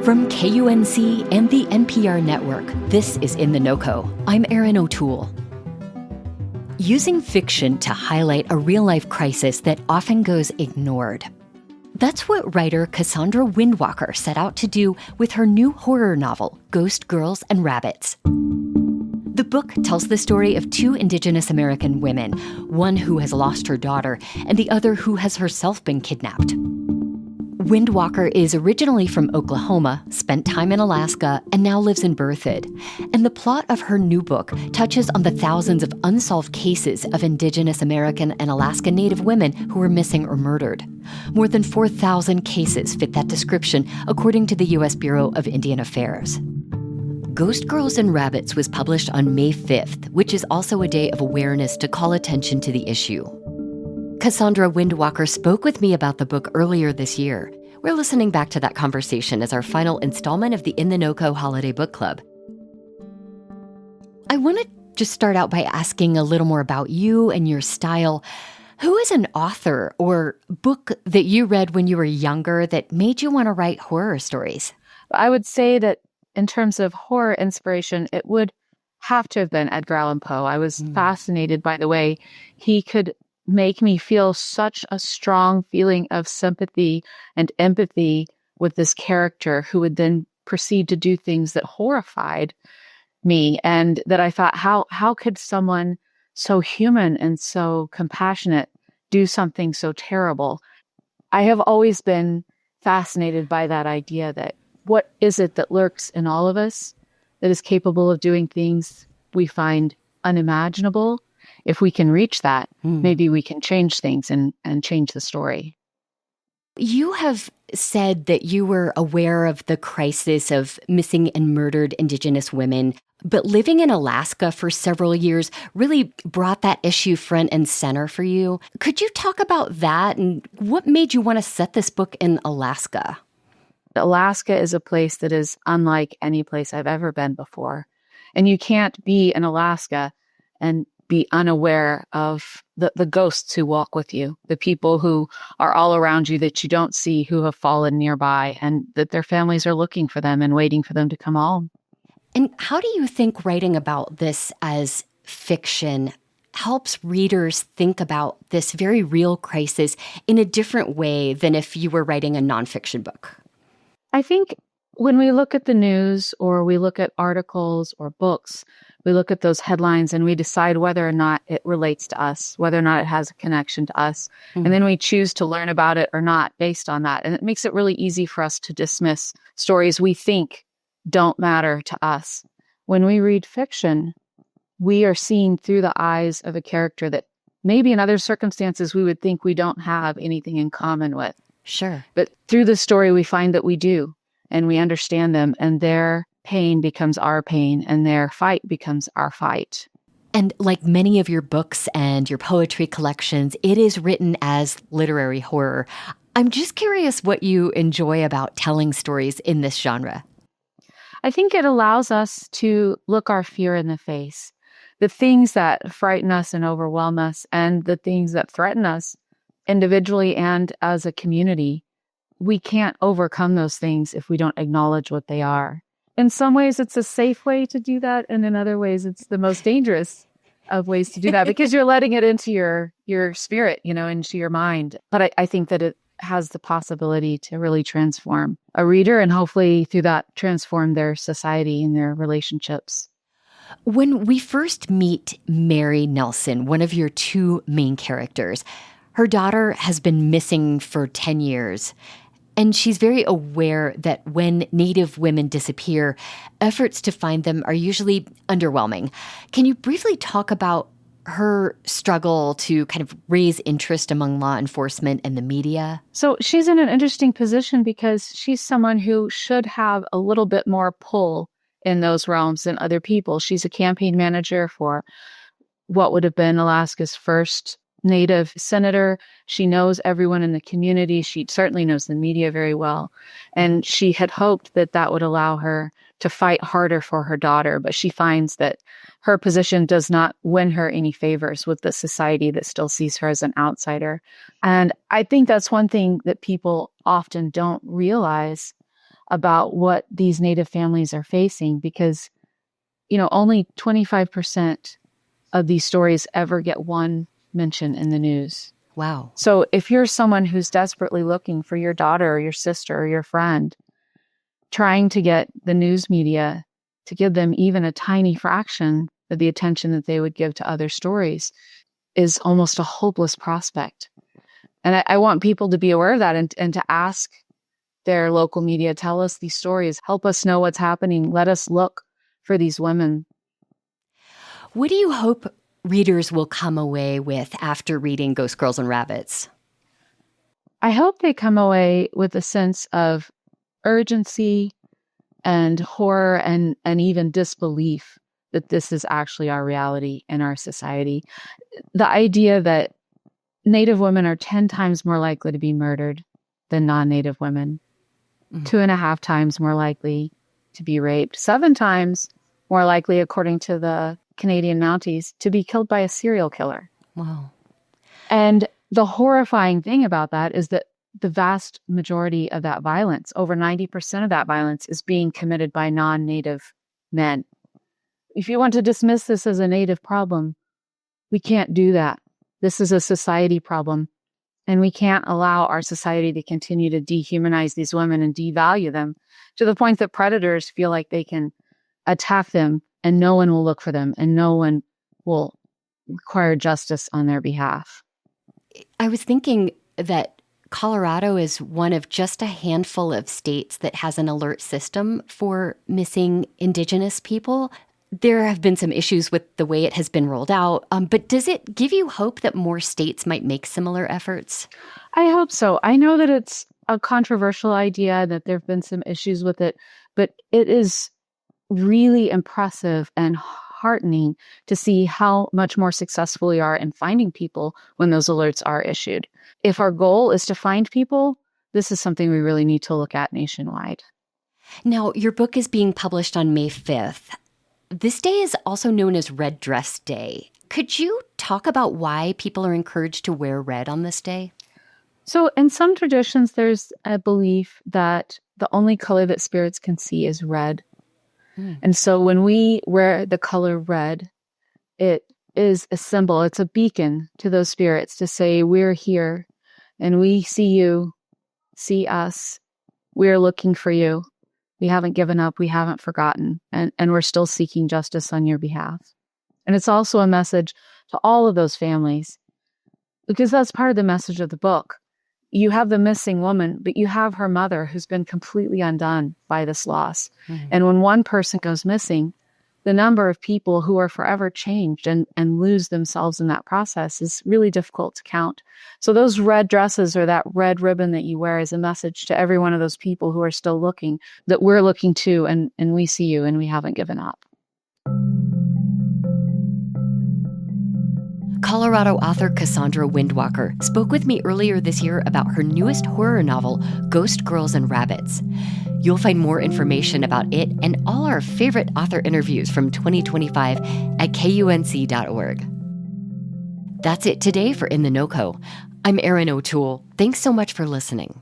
From KUNC and the NPR network, this is In The NoCo. I'm Erin O'Toole. Using fiction to highlight a real-life crisis that often goes ignored. That's what writer Cassondra Windwalker set out to do with her new horror novel, Ghost Girls and Rabbits. The book tells the story of two Indigenous American women, one who has lost her daughter and the other who has herself been kidnapped. Windwalker is originally from Oklahoma, spent time in Alaska, and now lives in Berthoud. And the plot of her new book touches on the thousands of unsolved cases of Indigenous American and Alaska Native women who were missing or murdered. More than 4,000 cases fit that description, according to the U.S. Bureau of Indian Affairs. Ghost Girls and Rabbits was published on May 5th, which is also a day of awareness to call attention to the issue. Cassondra Windwalker spoke with me about the book earlier this year. We're listening back to that conversation as our final installment of the In The NoCo Holiday Book Club. I want to just start out by asking a little more about you and your style. Who is an author or book that you read when you were younger that made you want to write horror stories? I would say that in terms of horror inspiration, it would have to have been Edgar Allan Poe. I was fascinated by the way he could make me feel such a strong feeling of sympathy and empathy with this character who would then proceed to do things that horrified me. And that I thought, how could someone so human and so compassionate do something so terrible? I have always been fascinated by that idea that what is it that lurks in all of us that is capable of doing things we find unimaginable? If we can reach that, maybe we can change things and change the story. You have said that you were aware of the crisis of missing and murdered Indigenous women, but living in Alaska for several years really brought that issue front and center for you. Could you talk about that and what made you want to set this book in Alaska? Alaska is a place that is unlike any place I've ever been before. And you can't be in Alaska and be unaware of the ghosts who walk with you, the people who are all around you that you don't see, who have fallen nearby, and that their families are looking for them and waiting for them to come home. And how do you think writing about this as fiction helps readers think about this very real crisis in a different way than if you were writing a nonfiction book? I think when we look at the news or we look at articles or books, we look at those headlines and we decide whether or not it relates to us, whether or not it has a connection to us. And then we choose to learn about it or not based on that. And it makes it really easy for us to dismiss stories we think don't matter to us. When we read fiction, we are seeing through the eyes of a character that maybe in other circumstances we would think we don't have anything in common with. Sure. But through the story, we find that we do, and we understand them, and their pain becomes our pain, and their fight becomes our fight. And like many of your books and your poetry collections, it is written as literary horror. I'm just curious what you enjoy about telling stories in this genre. I think it allows us to look our fear in the face. The things that frighten us and overwhelm us, and the things that threaten us individually and as a community, we can't overcome those things if we don't acknowledge what they are. In some ways, it's a safe way to do that. And in other ways, it's the most dangerous of ways to do that because you're letting it into your spirit, into your mind. But I think that it has the possibility to really transform a reader and hopefully through that transform their society and their relationships. When we first meet Mary Nelson, one of your two main characters, her daughter has been missing for 10 years. And she's very aware that when Native women disappear, efforts to find them are usually underwhelming. Can you briefly talk about her struggle to kind of raise interest among law enforcement and the media? So she's in an interesting position because she's someone who should have a little bit more pull in those realms than other people. She's a campaign manager for what would have been Alaska's first Native senator. She knows everyone in the community. She certainly knows the media very well. And she had hoped that that would allow her to fight harder for her daughter. But she finds that her position does not win her any favors with the society that still sees her as an outsider. And I think that's one thing that people often don't realize about what these Native families are facing, because, only 25% of these stories ever get one mention in the news. Wow. So if you're someone who's desperately looking for your daughter or your sister or your friend, trying to get the news media to give them even a tiny fraction of the attention that they would give to other stories is almost a hopeless prospect. And I want people to be aware of that and to ask their local media, tell us these stories, help us know what's happening, let us look for these women. What do you hope readers will come away with after reading Ghost Girls and Rabbits? I hope they come away with a sense of urgency and horror and even disbelief that this is actually our reality in our society. The idea that Native women are 10 times more likely to be murdered than non-Native women, 2.5 times more likely to be raped, 7 times more likely, according to the Canadian Mounties, to be killed by a serial killer. Wow. And the horrifying thing about that is that the vast majority of that violence, over 90% of that violence, is being committed by non-Native men. If you want to dismiss this as a Native problem, we can't do that. This is a society problem, and we can't allow our society to continue to dehumanize these women and devalue them to the point that predators feel like they can attack them and no one will look for them and no one will require justice on their behalf. I was thinking that Colorado is one of just a handful of states that has an alert system for missing Indigenous people. There have been some issues with the way it has been rolled out, but does it give you hope that more states might make similar efforts? I hope so. I know that it's a controversial idea, that there have been some issues with it, but it is really impressive and heartening to see how much more successful we are in finding people when those alerts are issued. If our goal is to find people, this is something we really need to look at nationwide. Now, your book is being published on May 5th. This day is also known as Red Dress Day. Could you talk about why people are encouraged to wear red on this day? So in some traditions, there's a belief that the only color that spirits can see is red. And so when we wear the color red, it is a symbol, it's a beacon to those spirits to say, we're here and we see you, see us, we're looking for you. We haven't given up, we haven't forgotten, and we're still seeking justice on your behalf. And it's also a message to all of those families, because that's part of the message of the book. You have the missing woman, but you have her mother who's been completely undone by this loss. And when one person goes missing, the number of people who are forever changed and lose themselves in that process is really difficult to count. So those red dresses or that red ribbon that you wear is a message to every one of those people who are still looking, that we're looking too, and we see you and we haven't given up. Colorado author Cassondra Windwalker spoke with me earlier this year about her newest horror novel, Ghost Girls and Rabbits. You'll find more information about it and all our favorite author interviews from 2025 at KUNC.org. That's it today for In The NoCo. I'm Erin O'Toole. Thanks so much for listening.